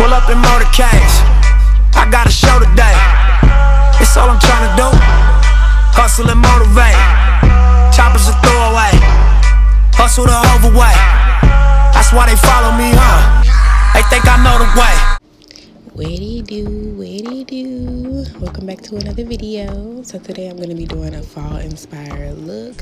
Pull up in motorcades, I got a show today. It's all I'm tryna do, hustle and motivate. Choppers a throwaway, hustle the overweight. That's why they follow me, huh? They think I know the way. What it do? Welcome back to another video. So today I'm going to be doing a fall inspired look.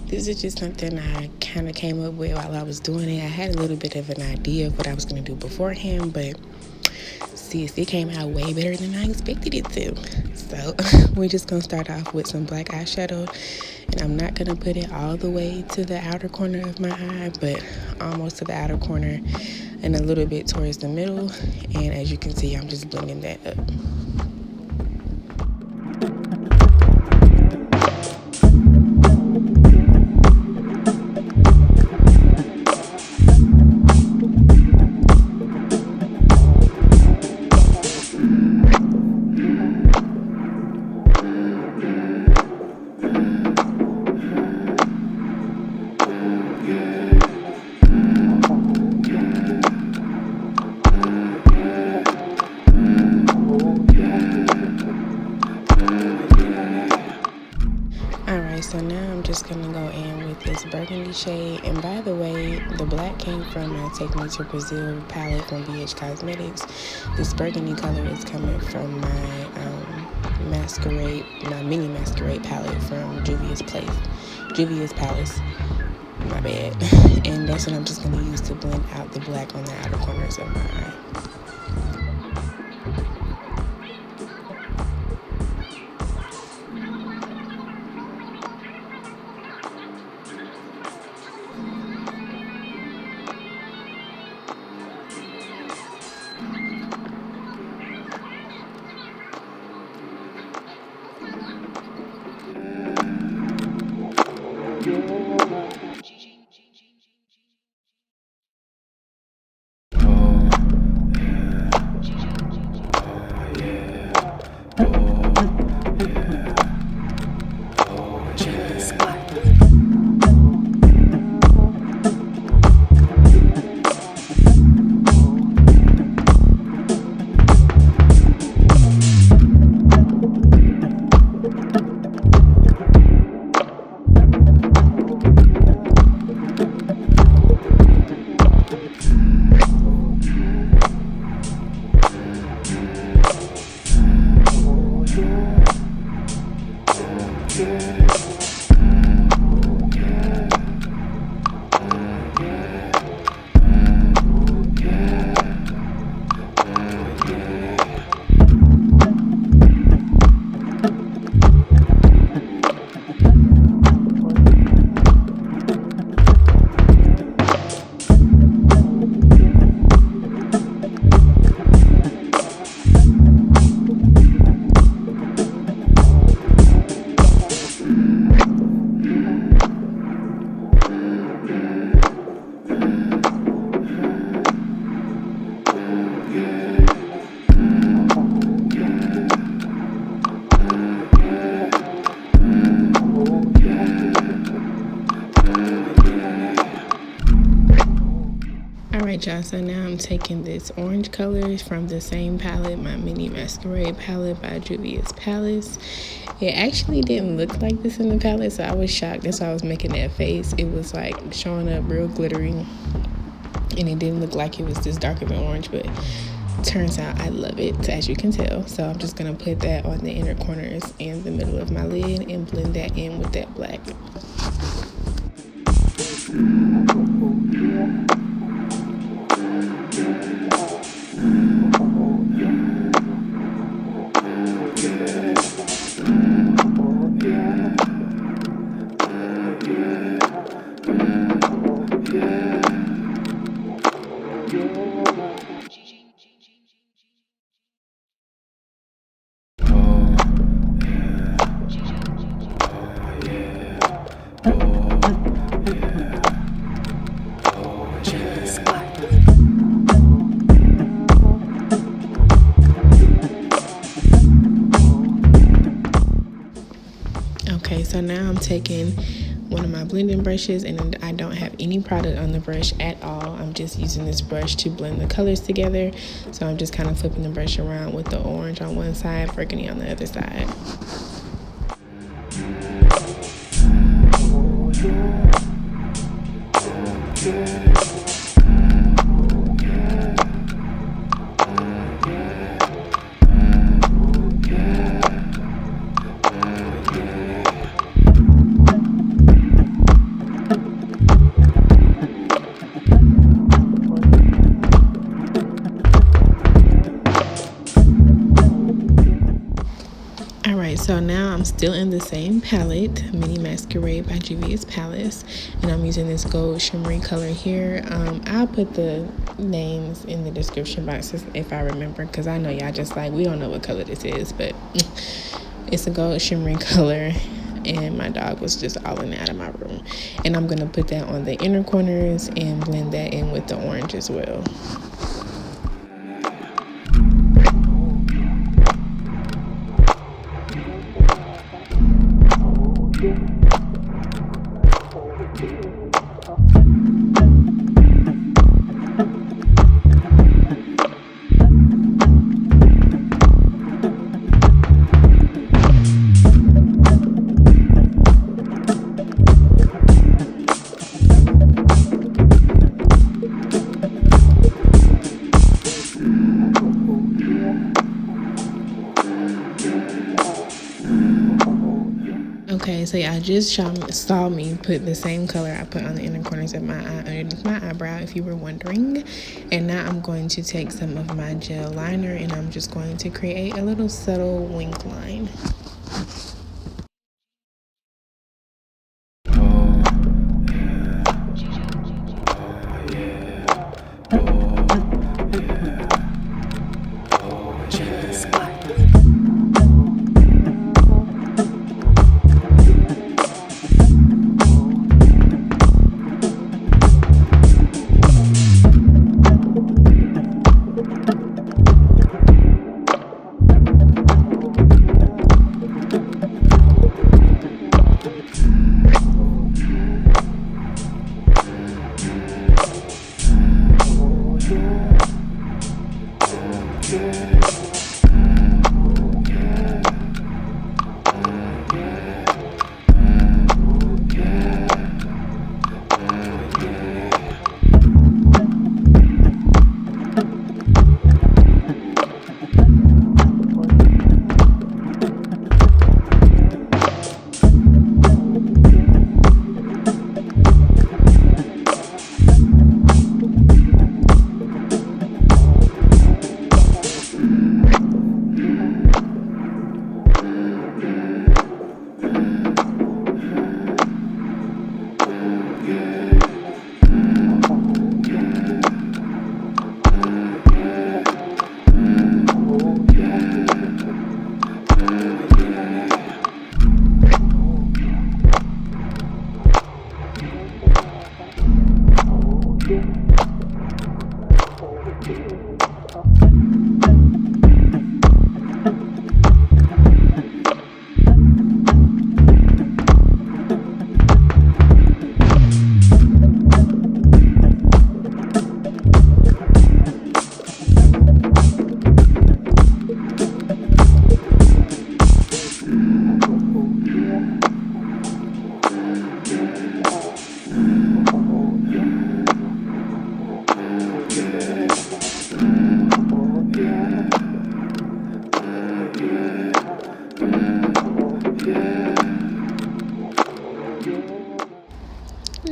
This is just something I kind of came up with while I was doing it. I had a little bit of an idea of what I was going to do beforehand, but sis, it came out way better than I expected it to. So we're just going to start off with some black eyeshadow, and I'm not going to put it all the way to the outer corner of my eye, but almost to the outer corner and a little bit towards the middle. And as you can see, I'm just blending that up. So now I'm just going to go in with this burgundy shade. And by the way, the black came from my Take Me to Brazil palette from BH Cosmetics. This burgundy color is coming from my mini masquerade palette from Juvias Palace. My bad. And that's what I'm just going to use to blend out the black on the outer corners of my eye. Alright y'all, so now I'm taking this orange color from the same palette, my mini masquerade palette by Juvias Palace. It actually didn't look like this in the palette, so I was shocked. That's why I was making that face. It was like showing up real glittery, and it didn't look like it was this darker than orange, but turns out I love it, as you can tell. So I'm just gonna put that on the inner corners and the middle of my lid and blend that in with that black. Okay, so now I'm taking one one of my blending brushes, and I don't have any product on the brush at all. I'm just using this brush to blend the colors together. So I'm just kind of flipping the brush around with the orange on one side, burgundy on the other side. So now I'm still in the same palette, Mini Masquerade by Juvias Palace, and I'm using this gold shimmery color here. I'll put the names in the description boxes if I remember, because I know y'all just like, we don't know what color this is, but it's a gold shimmery color, and my dog was just all in and out of my room. And I'm going to put that on the inner corners and blend that in with the orange as well. Okay, so y'all just saw me put the same color I put on the inner corners of my eye underneath my eyebrow, if you were wondering. And now I'm going to take some of my gel liner and I'm just going to create a little subtle wink line.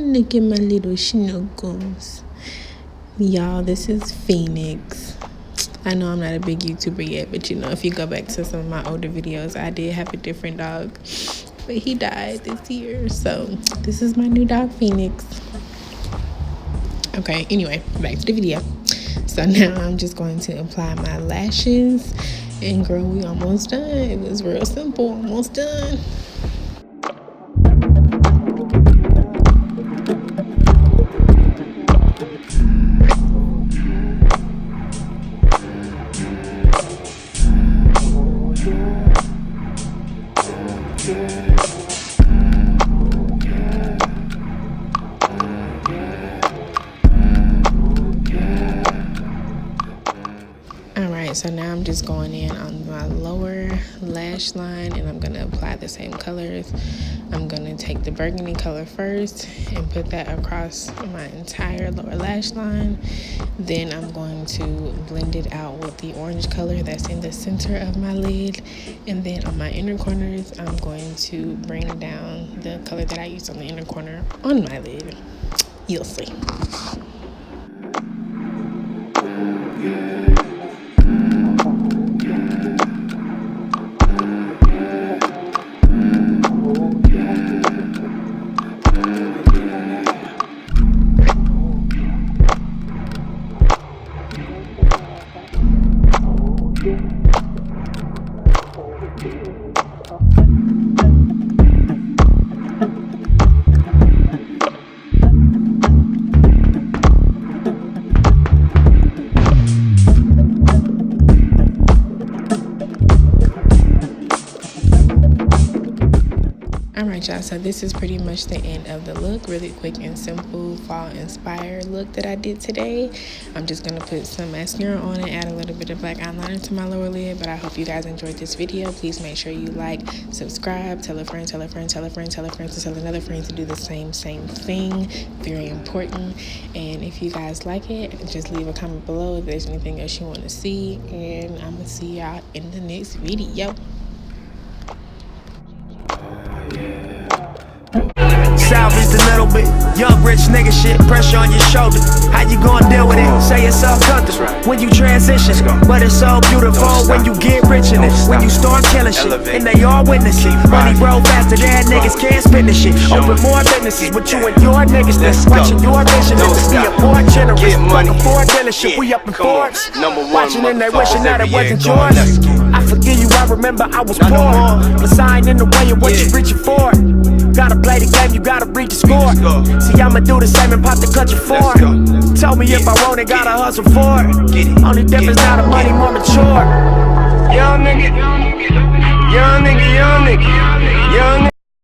Look at my little snuggles. Y'all, this is Phoenix. I know I'm not a big YouTuber yet, but you know, if you go back to some of my older videos, I did have a different dog, but he died this year. So this is my new dog, Phoenix. Okay, anyway, back to the video. So now I'm just going to apply my lashes, and girl, we almost done. It was real simple, almost done. So now I'm just going in on my lower lash line, and I'm going to apply the same colors. I'm going to take the burgundy color first and put that across my entire lower lash line. Then I'm going to blend it out with the orange color that's in the center of my lid. And then on my inner corners, I'm going to bring down the color that I used on the inner corner on my lid. You'll see. Alright y'all, so this is pretty much the end of the look. Really quick and simple fall inspired look that I did today. I'm just going to put some mascara on and add a little bit of black eyeliner to my lower lid. But I hope you guys enjoyed this video. Please make sure you like, subscribe, tell a friend, tell a friend, tell a friend, tell a friend to tell another friend to do the same thing. Very important. And if you guys like it, just leave a comment below if there's anything else you want to see. And I'm going to see y'all in the next video. Salvage a little bit, young rich nigga shit, pressure on your shoulder. How you gonna deal with it? Say it's all comfortable when you transition, but it's so beautiful when you get rich in it. When you start killing shit, and they all witness it. Money grow faster than niggas can't spend the shit. Open more businesses with you and your niggas. Watching your vision is to be a more generous. Fucking Ford dealership, we up in Forbes. Watching and they wishing that it wasn't yours. I forgive you, I remember I was poor, but I ain't in the way of what you reaching for. Gotta play the game, you gotta read the score. See, I'ma do the same and pop the cut you for. Tell me if I want it, gotta hustle for it. Only difference now the money more mature. Young nigga, young nigga, young nigga, young nigga, young nigga.